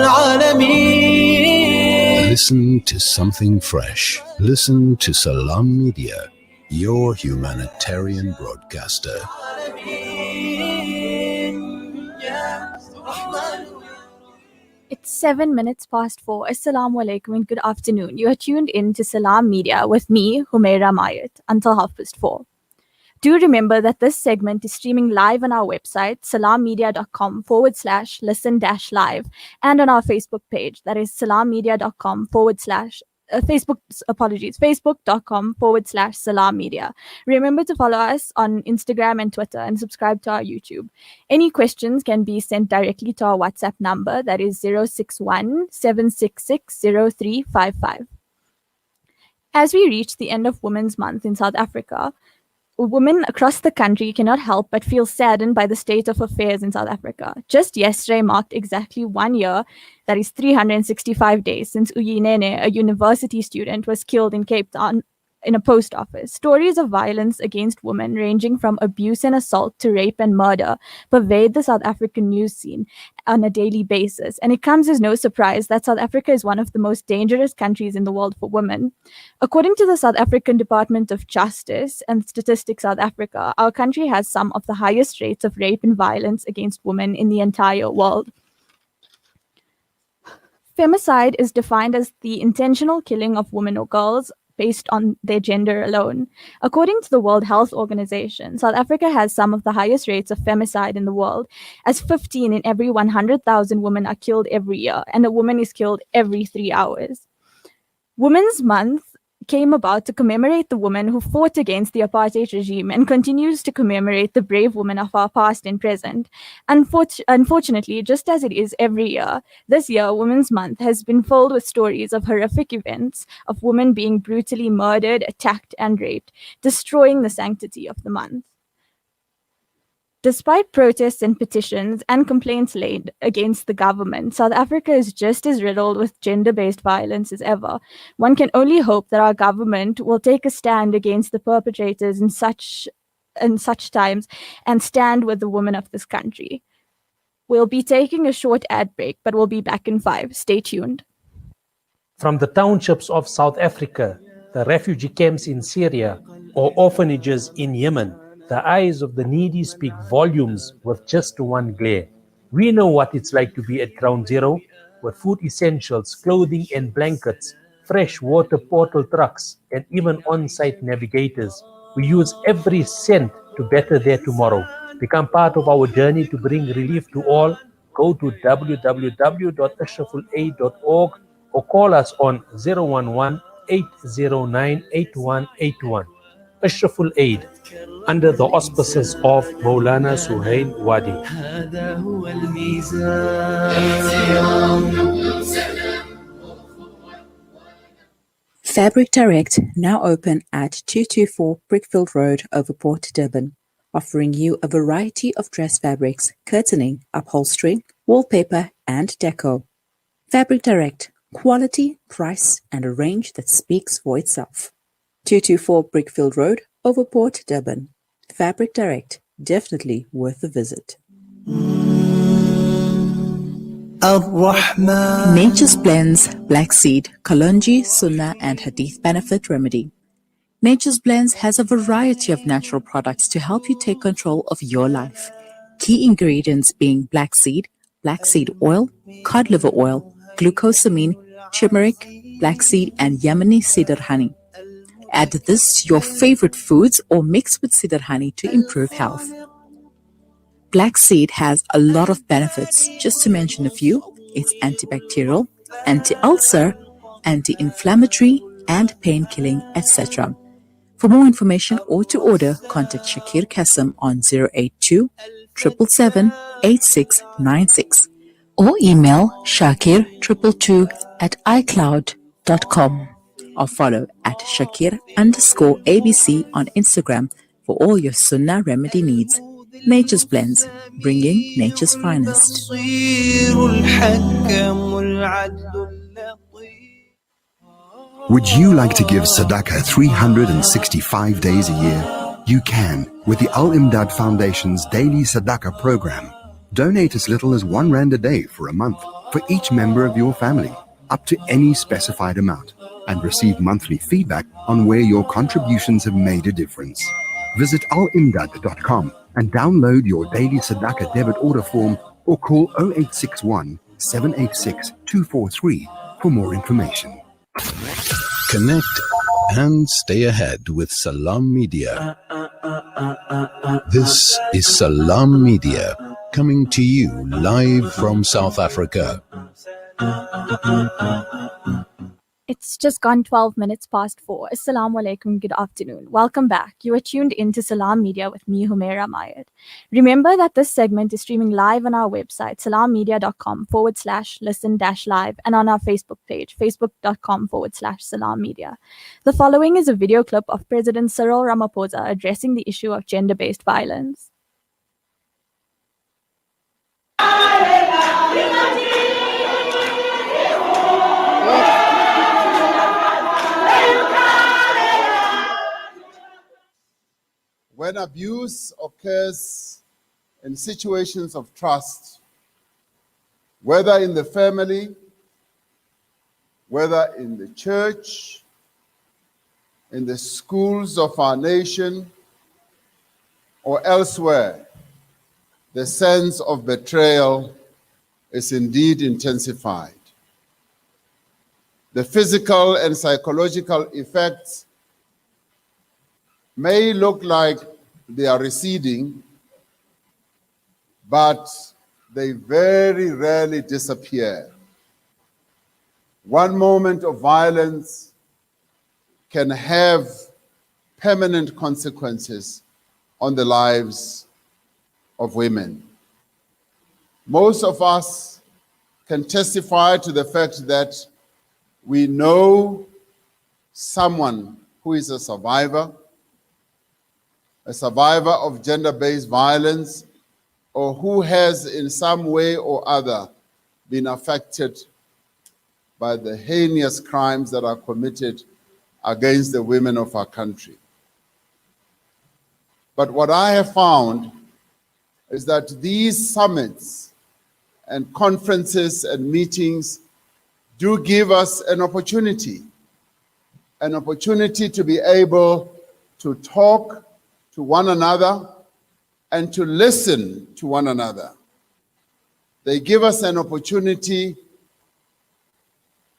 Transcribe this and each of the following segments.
العالمين. Listen to something fresh. Listen to Salam Media, your humanitarian broadcaster. It's 7 minutes past 4. Assalamu alaikum and good afternoon. You are tuned in to Salam Media with me, Humairaa Mayet, until 4:30. Do remember that this segment is streaming live on our website, salammedia.com/listen-live, and on our Facebook page, that is facebook.com/salam media. Remember to follow us on Instagram and Twitter and subscribe to our YouTube. Any questions can be sent directly to our WhatsApp number, that is 061-766-0355. As we reach the end of Women's Month in South Africa, women across the country cannot help but feel saddened by the state of affairs in South Africa. Just yesterday marked exactly 1 year, that is 365 days, since Uyinene, a university student, was killed in Cape Town in a post office. Stories of violence against women, ranging from abuse and assault to rape and murder, pervade the South African news scene on a daily basis. And it comes as no surprise that South Africa is one of the most dangerous countries in the world for women. According to the South African Department of Justice and Statistics South Africa, our country has some of the highest rates of rape and violence against women in the entire world. Femicide is defined as the intentional killing of women or girls based on their gender alone. According to the World Health Organization, South Africa has some of the highest rates of femicide in the world, as 15 in every 100,000 women are killed every year, and a woman is killed every 3 hours. Women's Month came about to commemorate the women who fought against the apartheid regime and continues to commemorate the brave women of our past and present. Unfortunately, just as it is every year, this year, Women's Month has been filled with stories of horrific events of women being brutally murdered, attacked, and raped, destroying the sanctity of the month. Despite protests and petitions and complaints laid against the government, South Africa is just as riddled with gender-based violence as ever. One can only hope that our government will take a stand against the perpetrators in such times and stand with the women of this country. We'll be taking a short ad break, but we'll be back in 5. Stay tuned. From the townships of South Africa, the refugee camps in Syria, or orphanages in Yemen, the eyes of the needy speak volumes with just one glare. We know what it's like to be at ground zero, with food essentials, clothing and blankets, fresh water portal trucks, and even on-site navigators. We use every cent to better their tomorrow. Become part of our journey to bring relief to all. Go to www.ashrafulaid.org or call us on 011-809-8181. Ashraful Aid, under the auspices of Maulana Suhail Wadi. Fabric Direct, now open at 224 Brickfield Road, Overport, Durban, offering you a variety of dress fabrics, curtaining, upholstery, wallpaper, and deco. Fabric Direct, quality, price, and a range that speaks for itself. 224 Brickfield Road, Overport, Durban. Fabric Direct, definitely worth a visit. Nature's Blends, Black Seed, Kalonji, Sunnah, and Hadith Benefit Remedy. Nature's Blends has a variety of natural products to help you take control of your life. Key ingredients being black seed oil, cod liver oil, glucosamine, turmeric, black seed, and Yemeni cedar honey. Add this to your favorite foods or mix with cedar honey to improve health. Black seed has a lot of benefits. Just to mention a few, it's antibacterial, anti-ulcer, anti-inflammatory, and pain-killing, etc. For more information or to order, contact Shakir Kassem on 082 777 8696 or email shakir222@icloud.com. or follow at Shakir_ABC on Instagram for all your Sunnah remedy needs. Nature's Blends, bringing nature's finest. Would you like to give Sadaqah 365 days a year? You can with the Al Imdad Foundation's Daily Sadaqah program. Donate as little as R1 a day for a month for each member of your family, up to any specified amount, and receive monthly feedback on where your contributions have made a difference. Visit alimdad.com and download your daily Sadaqah debit order form or call 0861 786 243 for more information. Connect and stay ahead with Salam Media. This is Salam Media, coming to you live from South Africa. It's just gone 12 minutes past 4. Assalamu alaikum, good afternoon. Welcome back. You are tuned into Salam Media with me, Humairaa Mayet. Remember that this segment is streaming live on our website, salammedia.com/listen-live, and on our Facebook page, facebook.com/Salam Media. The following is a video clip of President Cyril Ramaphosa addressing the issue of gender-based violence. When abuse occurs in situations of trust, whether in the family, whether in the church, in the schools of our nation, or elsewhere, the sense of betrayal is indeed intensified. The physical and psychological effects may look like they are receding, but they very rarely disappear. One moment of violence can have permanent consequences on the lives of women. Most of us can testify to the fact that we know someone who is a survivor of gender-based violence, or who has in some way or other been affected by the heinous crimes that are committed against the women of our country. But what I have found is that these summits and conferences and meetings do give us an opportunity to be able to talk to one another and to listen to one another. They give us an opportunity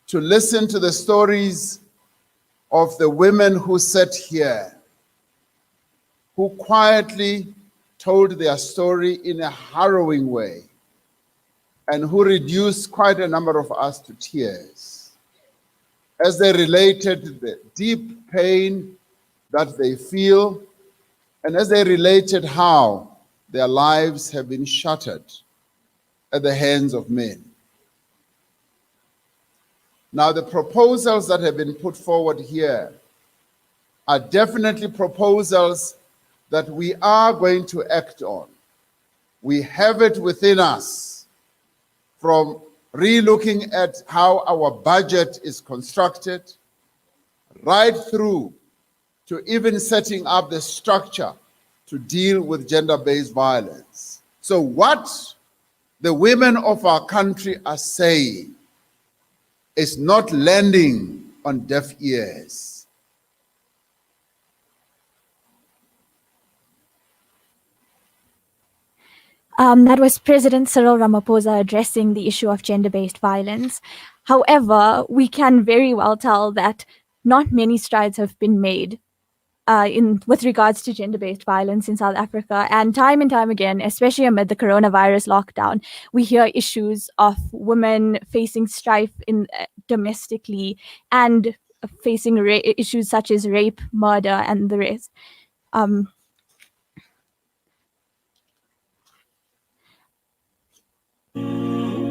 to listen to the stories of the women who sat here, who quietly told their story in a harrowing way, and who reduced quite a number of us to tears as they related the deep pain that they feel, and as they related how their lives have been shattered at the hands of men. Now, the proposals that have been put forward here are definitely proposals that we are going to act on. We have it within us, from re-looking at how our budget is constructed, right through to even setting up the structure to deal with gender-based violence. So what the women of our country are saying is not landing on deaf ears. That was President Cyril Ramaphosa addressing the issue of gender-based violence. However, we can very well tell that not many strides have been made with regards to gender-based violence in South Africa. And time again, especially amid the coronavirus lockdown, we hear issues of women facing strife domestically and facing issues such as rape, murder, and the rest.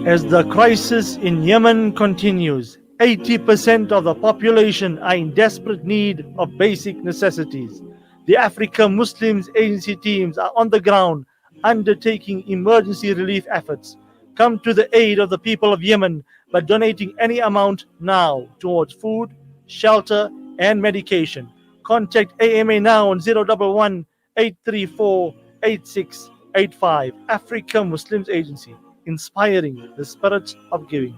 As the crisis in Yemen continues, 80% of the population are in desperate need of basic necessities. The Africa Muslims Agency teams are on the ground undertaking emergency relief efforts. Come to the aid of the people of Yemen by donating any amount now towards food, shelter, and medication. Contact AMA now on 011 834 8685. Africa Muslims Agency. inspiring the spirit of giving.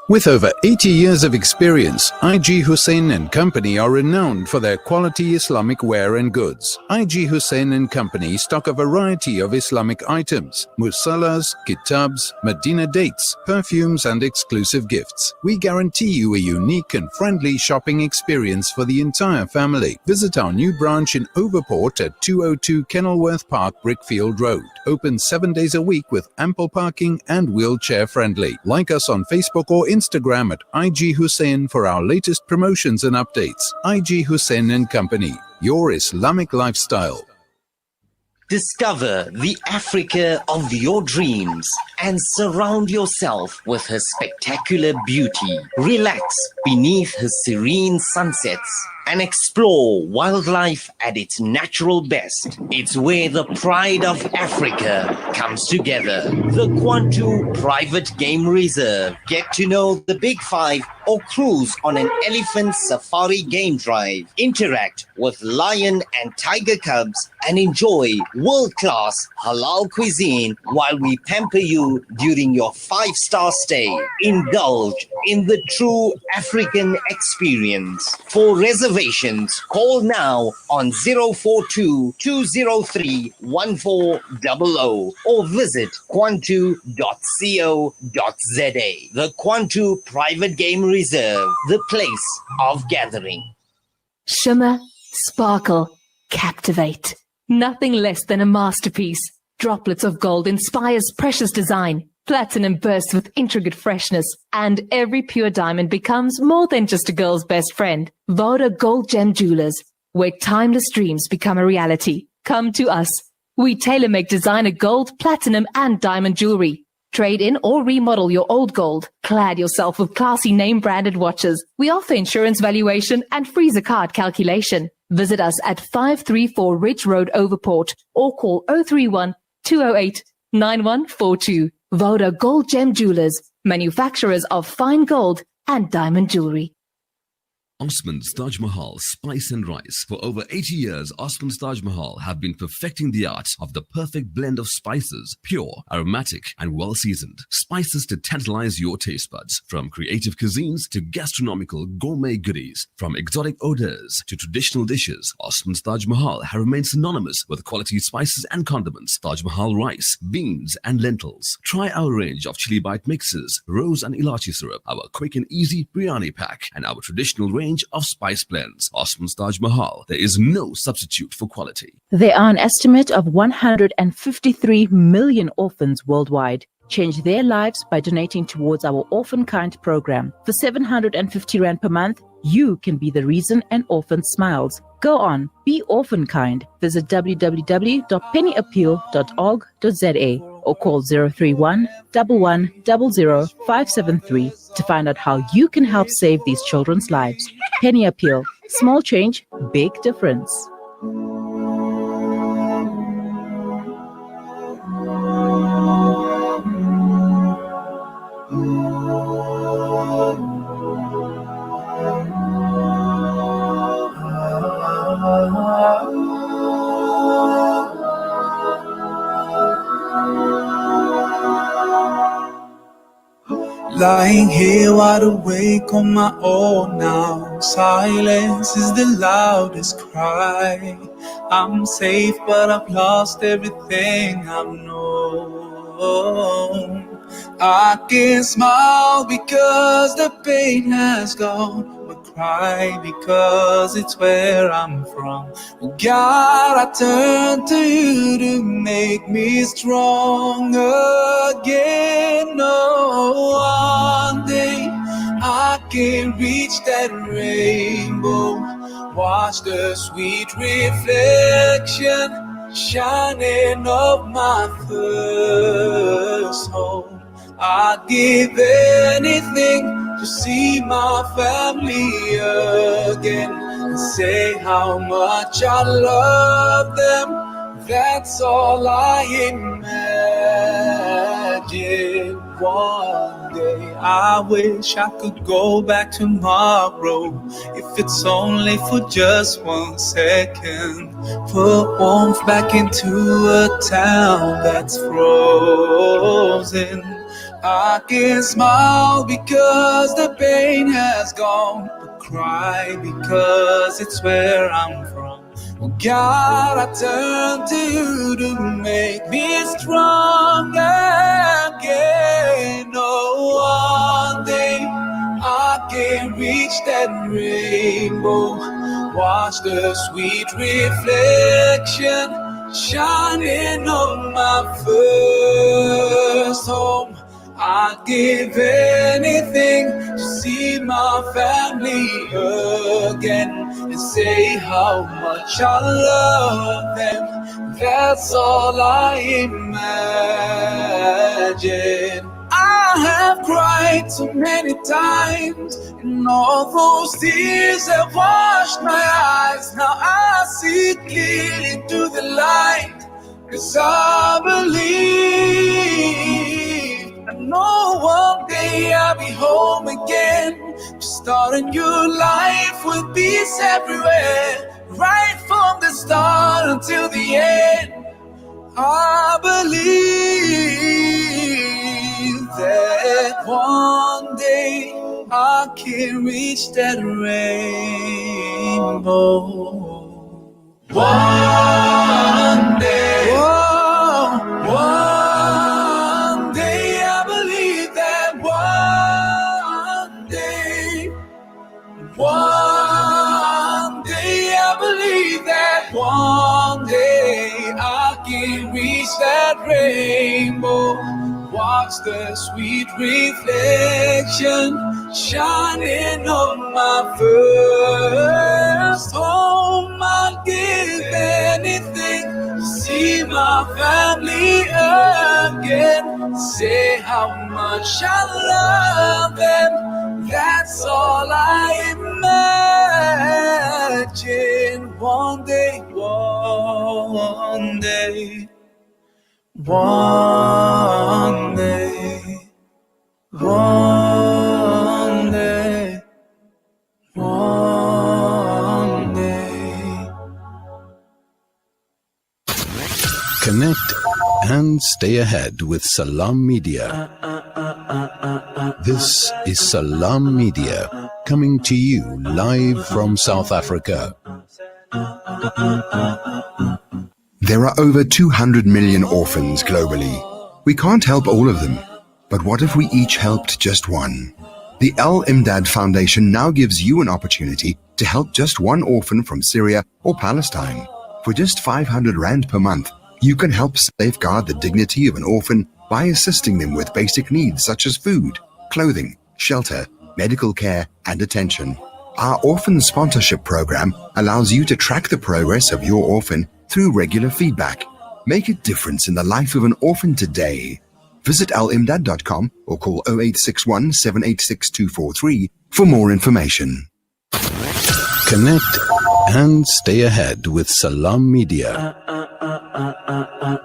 With over 80 years of experience, IG Hussein and Company are renowned for their quality Islamic wear and goods. IG Hussein and Company stock a variety of Islamic items, musallas, kitabs, Medina dates, perfumes and exclusive gifts. We guarantee you a unique and friendly shopping experience for the entire family. Visit our new branch in Overport at 202 Kenilworth Park, Brickfield Road. Open 7 days a week with ample parking and wheelchair friendly. Like us on Facebook or Instagram at IG Hussein for our latest promotions and updates. IG Hussein and Company, your Islamic lifestyle. Discover the Africa of your dreams and surround yourself with her spectacular beauty. Relax beneath her serene sunsets and explore wildlife at its natural best. It's where the pride of Africa comes together. The Kwantu Private Game Reserve. Get to know the Big Five or cruise on an elephant safari game drive. Interact with lion and tiger cubs and enjoy world-class halal cuisine while we pamper you during your 5-star stay. Indulge in the true African experience. For reservations, call now on 042-203-1400 or visit kwantu.co.za. The Kwantu Private Game Reserve, the place of gathering. Shimmer, sparkle, captivate. Nothing less than a masterpiece. Droplets of gold inspires precious design. Platinum bursts with intricate freshness, and every pure diamond becomes more than just a girl's best friend. Voda Gold Gem Jewelers, where timeless dreams become a reality. Come to us. We tailor-make designer gold, platinum, and diamond jewelry. Trade in or remodel your old gold. Clad yourself with classy name-branded watches. We offer insurance valuation and freezer card calculation. Visit us at 534 Ridge Road, Overport, or call 031-208-9142. Voda Gold Gem Jewelers, manufacturers of fine gold and diamond jewelry. Osman's Taj Mahal Spice and Rice. For over 80 years, Osman's Taj Mahal have been perfecting the art of the perfect blend of spices, pure, aromatic, and well-seasoned. Spices to tantalize your taste buds. From creative cuisines to gastronomical gourmet goodies. From exotic odors to traditional dishes, Osman's Taj Mahal have remained synonymous with quality spices and condiments. Taj Mahal rice, beans, and lentils. Try our range of chili bite mixes, rose and ilachi syrup, our quick and easy biryani pack, and our traditional range of spice blends. Osman's Taj Mahal. There is no substitute for quality. There are an estimate of 153 million orphans worldwide. Change their lives by donating towards our Orphan Kind program. For 750 Rand per month, you can be the reason an orphan smiles. Go on, be Orphan Kind. Visit www.pennyappeal.org.za or call 031 11 00 573 to find out how you can help save these children's lives. Penny Appeal. Small change, big difference. Lying here wide awake on my own now. Silence is the loudest cry. I'm safe but I've lost everything I've known. I can smile because the pain has gone, but cry because it's where I'm from. God, I turn to you to make me strong again. Oh, one day I can reach that rainbow, watch the sweet reflection shining up my first home. I'd give anything to see my family again and say how much I love them. That's all I imagine. One day I wish I could go back tomorrow, if it's only for just 1 second. Put warmth back into a town that's frozen. I can smile because the pain has gone, but cry because it's where I'm from. Oh God, I turn to you to make me strong again. Oh, one day I can reach that rainbow, watch the sweet reflection shining on my first home. I'd give anything to see my family again and say how much I love them. That's all I imagine. I have cried so many times, and all those tears have washed my eyes. Now I see clearly through the light, 'cause I believe. I know one day I'll be home again, to start a new life with peace everywhere, right from the start until the end. I believe that one day I can reach that rainbow. One day, oh, one day I believe that one day I believe that one day I can reach that rainbow, watch the sweet reflection shining on my first home. I'd give anything to see my family again, say how much I love them. That's all I imagine. One day, one day, one day, one day, one day. Connect and stay ahead with Salam Media. This is Salam Media, coming to you live from South Africa. There are over 200 million orphans globally. We can't help all of them, but what if we each helped just one? The Al Imdad Foundation now gives you an opportunity to help just one orphan from Syria or Palestine. For just 500 Rand per month, you can help safeguard the dignity of an orphan by assisting them with basic needs such as food, clothing, shelter, medical care, and attention. Our orphan sponsorship program allows you to track the progress of your orphan through regular feedback. Make a difference in the life of an orphan today. Visit alimdad.com or call 0861 786 243 for more information. Connect and stay ahead with Salam Media.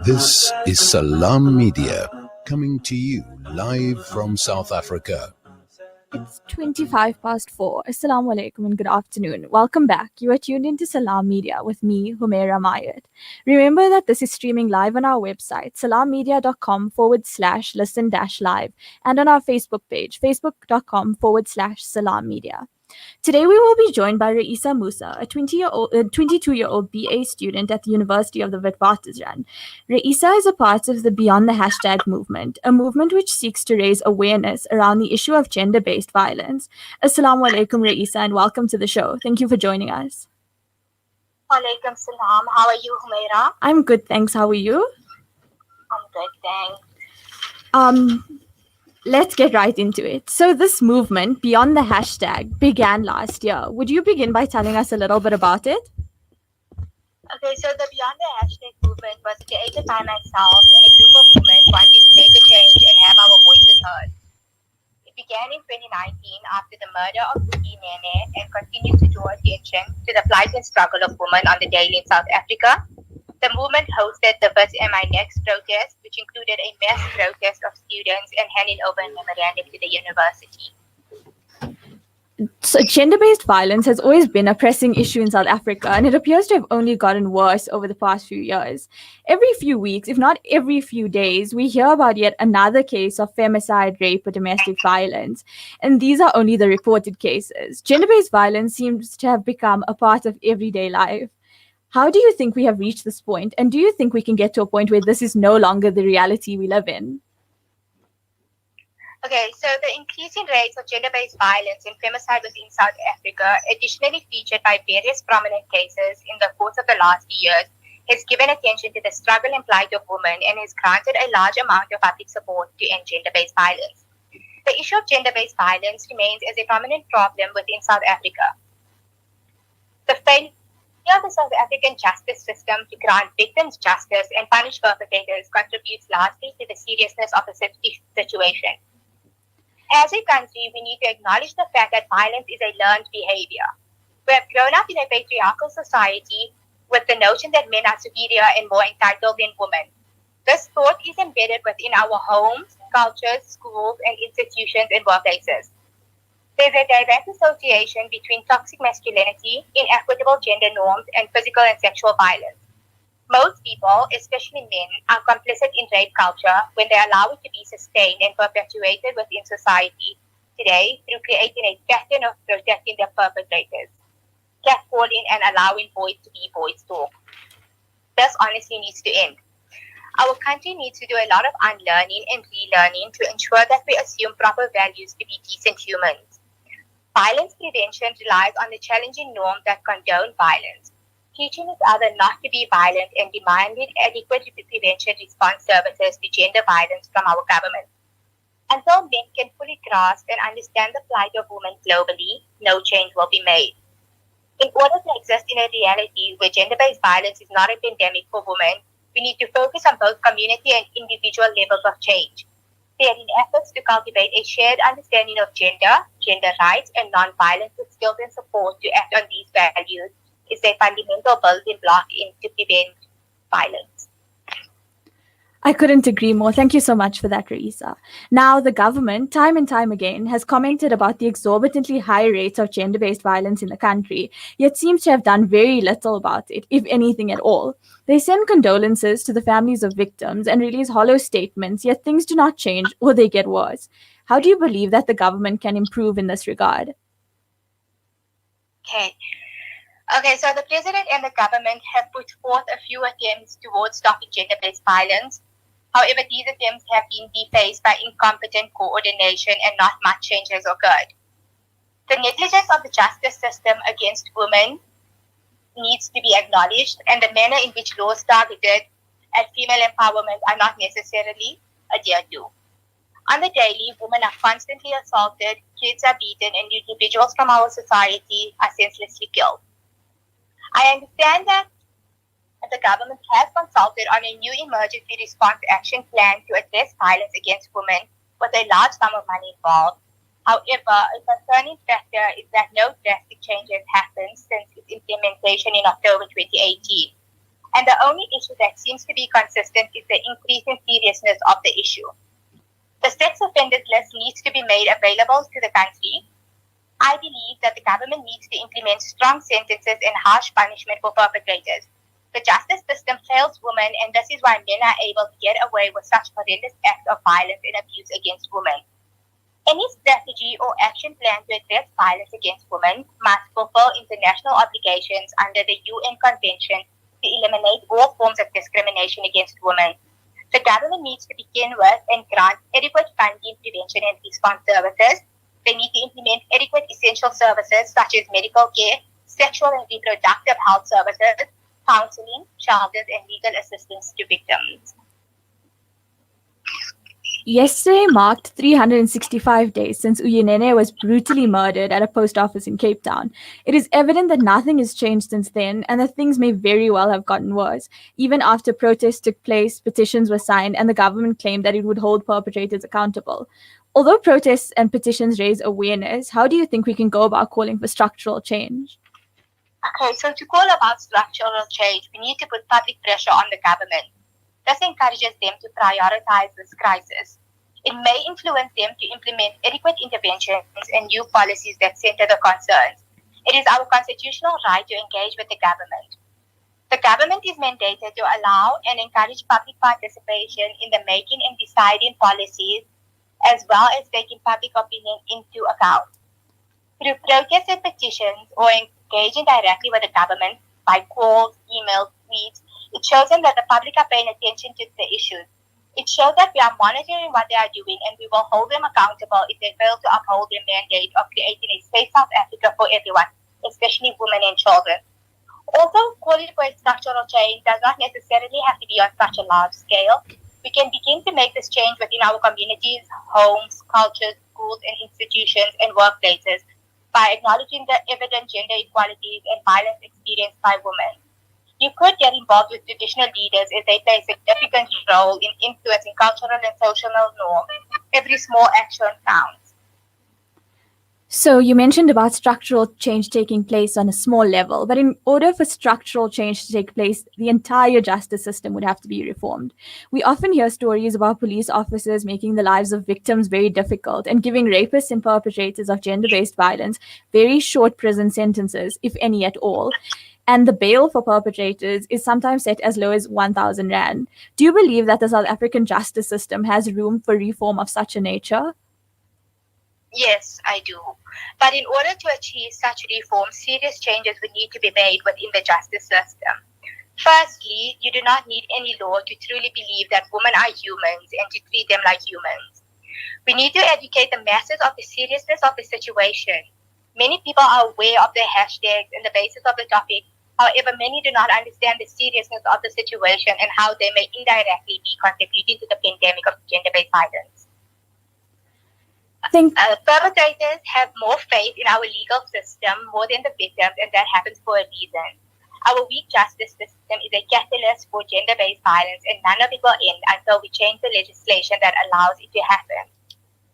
This is Salam Media, coming to you live from South Africa. It's 4:25. Assalamu alaikum and good afternoon. Welcome back. You are tuned into Salam Media with me, Humairaa Mayet. Remember that this is streaming live on our website, salammedia.com/listen-live, and on our Facebook page, facebook.com/Salam Media. Today we will be joined by Raeesa Moosa, a 22-year-old BA student at the University of the Witwatersrand. Raeesa is a part of the Beyond the Hashtag movement, a movement which seeks to raise awareness around the issue of gender-based violence. Assalamu alaikum, Raeesa, and welcome to the show. Thank you for joining us. Walaikum salam. How are you, Humairaa? I'm good, thanks. How are you? I'm good, thanks. Let's get right into it. So this movement, Beyond the Hashtag, began last year. Would you begin by telling us a little bit about it? Okay, so the Beyond the Hashtag movement was created by myself and a group of women wanting to make a change and have our voices heard. It began in 2019 after the murder of Buki Nene and continues to draw attention to the plight and struggle of women on the daily in South Africa. The movement hosted the This Am I Next protest, which included a mass protest of students and handing over a memorandum to the university. So gender-based violence has always been a pressing issue in South Africa, and it appears to have only gotten worse over the past few years. Every few weeks, if not every few days, we hear about yet another case of femicide, rape, or domestic violence. And these are only the reported cases. Gender-based violence seems to have become a part of everyday life. How do you think we have reached this point, and do you think we can get to a point where this is no longer the reality we live in? Okay, so the increasing rates of gender-based violence and femicide within South Africa, additionally featured by various prominent cases in the course of the last few years, has given attention to the struggle and plight of women and has granted a large amount of public support to end gender-based violence. The issue of gender-based violence remains as a prominent problem within South Africa. The failure of the South African justice system to grant victims justice and punish perpetrators contributes largely to the seriousness of the situation. As a country, we need to acknowledge the fact that violence is a learned behavior. We have grown up in a patriarchal society with the notion that men are superior and more entitled than women. This thought is embedded within our homes, cultures, schools, and institutions and workplaces. There's a direct association between toxic masculinity, inequitable gender norms, and physical and sexual violence. Most people, especially men, are complicit in rape culture when they allow it to be sustained and perpetuated within society today through creating a pattern of protecting their perpetrators, catcalling and allowing boys to be boys too. This honestly needs to end. Our country needs to do a lot of unlearning and relearning to ensure that we assume proper values to be decent humans. Violence prevention relies on the challenging norm that condone violence, teaching each other not to be violent and demanding adequate prevention response services to gender violence from our government. Until men can fully grasp and understand the plight of women globally, no change will be made. In order to exist in a reality where gender-based violence is not a pandemic for women, we need to focus on both community and individual levels of change. They are in efforts to cultivate a shared understanding of gender, gender rights, and non-violence with skills and support to act on these values is a fundamental building block to prevent violence. I couldn't agree more. Thank you so much for that, Raeesa. Now, the government, time and time again, has commented about the exorbitantly high rates of gender-based violence in the country, yet seems to have done very little about it, if anything at all. They send condolences to the families of victims and release hollow statements, yet things do not change or they get worse. How do you believe that the government can improve in this regard? Okay, so the president and the government have put forth a few attempts towards stopping gender-based violence. However, these attempts have been defaced by incompetent coordination and not much change has occurred. The negligence of the justice system against women needs to be acknowledged, and the manner in which laws targeted at female empowerment are not necessarily adhered to. On the daily, women are constantly assaulted, kids are beaten, and individuals from our society are senselessly killed. I understand that the government has consulted on a new emergency response action plan to address violence against women with a large sum of money involved. However, a concerning factor is that no drastic changes happened since its implementation in October 2018. And the only issue that seems to be consistent is the increasing seriousness of the issue. The sex offenders list needs to be made available to the country. I believe that the government needs to implement strong sentences and harsh punishment for perpetrators. The justice system fails women, and this is why men are able to get away with such horrendous acts of violence and abuse against women. Any strategy or action plan to address violence against women must fulfill international obligations under the UN Convention to eliminate all forms of discrimination against women. The government needs to begin with and grant adequate funding, prevention, and response services. They need to implement adequate essential services such as medical care, sexual and reproductive health services, counseling, shelters, and legal assistance to victims. Yesterday marked 365 days since Uyinene was brutally murdered at a post office in Cape Town. It is evident that nothing has changed since then and that things may very well have gotten worse. Even after protests took place, petitions were signed, and the government claimed that it would hold perpetrators accountable. Although protests and petitions raise awareness, how do you think we can go about calling for structural change? Okay, so to call about structural change, we need to put public pressure on the government. This encourages them to prioritize this crisis. It may influence them to implement adequate interventions and new policies that center the concerns. It is our constitutional right to engage with the government. The government is mandated to allow and encourage public participation in the making and deciding policies, as well as taking public opinion into account. Through protests and petitions or engaging directly with the government by calls, emails, tweets, it shows them that the public are paying attention to the issues. It shows that we are monitoring what they are doing and we will hold them accountable if they fail to uphold their mandate of creating a safe South Africa for everyone, especially women and children. Although calling for a structural change does not necessarily have to be on such a large scale, we can begin to make this change within our communities, homes, cultures, schools and institutions and workplaces by acknowledging the evident gender inequalities and violence experienced by women. You could get involved with traditional leaders as they play a significant role in influencing cultural and social norms. Every small action counts. So you mentioned about structural change taking place on a small level, but in order for structural change to take place, the entire justice system would have to be reformed. We often hear stories about police officers making the lives of victims very difficult and giving rapists and perpetrators of gender-based violence very short prison sentences, if any at all. And the bail for perpetrators is sometimes set as low as 1,000 rand. Do you believe that the South African justice system has room for reform of such a nature? Yes, I do. But in order to achieve such reform, serious changes would need to be made within the justice system. Firstly, you do not need any law to truly believe that women are humans and to treat them like humans. We need to educate the masses of the seriousness of the situation. Many people are aware of the hashtags and the basis of the topic. However, many do not understand the seriousness of the situation and how they may indirectly be contributing to the pandemic of gender-based violence. Perpetrators have more faith in our legal system more than the victims, and that happens for a reason. Our weak justice system is a catalyst for gender-based violence, and none of it will end until we change the legislation that allows it to happen.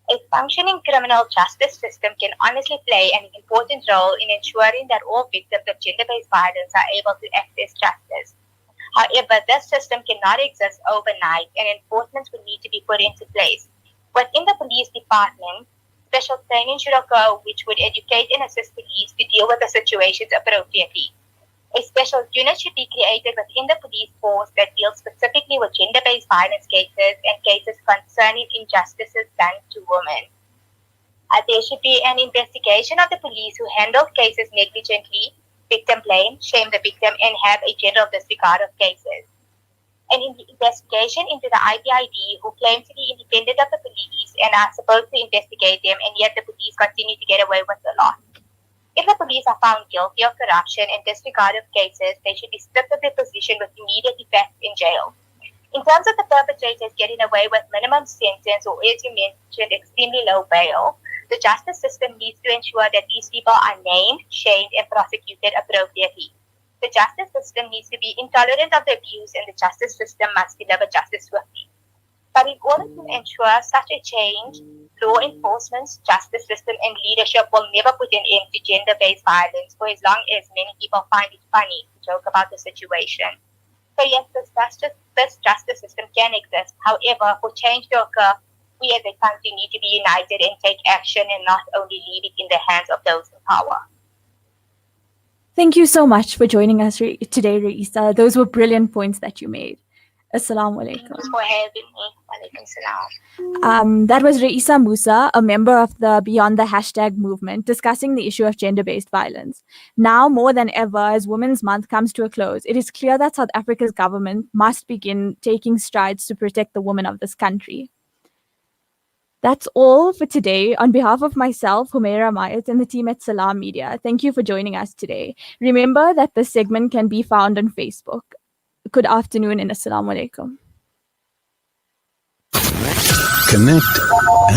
A functioning criminal justice system can honestly play an important role in ensuring that all victims of gender-based violence are able to access justice. However, this system cannot exist overnight, and enforcement will need to be put into place. Within the police department, special training should occur which would educate and assist police to deal with the situations appropriately. A special unit should be created within the police force that deals specifically with gender-based violence cases and cases concerning injustices done to women. There should be an investigation of the police who handled cases negligently, victim blame, shame the victim, and have a general disregard of cases. An investigation into the IBID who claim to be independent of the police and are supposed to investigate them, and yet the police continue to get away with the law. If the police are found guilty of corruption and disregard of cases, they should be stripped of their position with immediate effect in jail. In terms of the perpetrators getting away with minimum sentence or, as you mentioned, extremely low bail, the justice system needs to ensure that these people are named, shamed, and prosecuted appropriately. The justice system needs to be intolerant of the abuse, and the justice system must deliver justice swiftly. But in order to ensure such a change, law enforcement, justice system, and leadership will never put an end to gender-based violence for as long as many people find it funny to joke about the situation. So yes, this justice system can exist. However, for change to occur, we as a country need to be united and take action and not only leave it in the hands of those in power. Thank you so much for joining us today, Raeesa. Those were brilliant points that you made. Assalamu alaikum. Thanks for having me. Walaikum salam. That was Raeesa Moosa, a member of the Beyond the Hashtag movement, discussing the issue of gender-based violence. Now, more than ever, as Women's Month comes to a close, it is clear that South Africa's government must begin taking strides to protect the women of this country. That's all for today. On behalf of myself, Humairaa Mayet, and the team at Salam Media, thank you for joining us today. Remember that this segment can be found on Facebook. Good afternoon and assalamu alaikum. Connect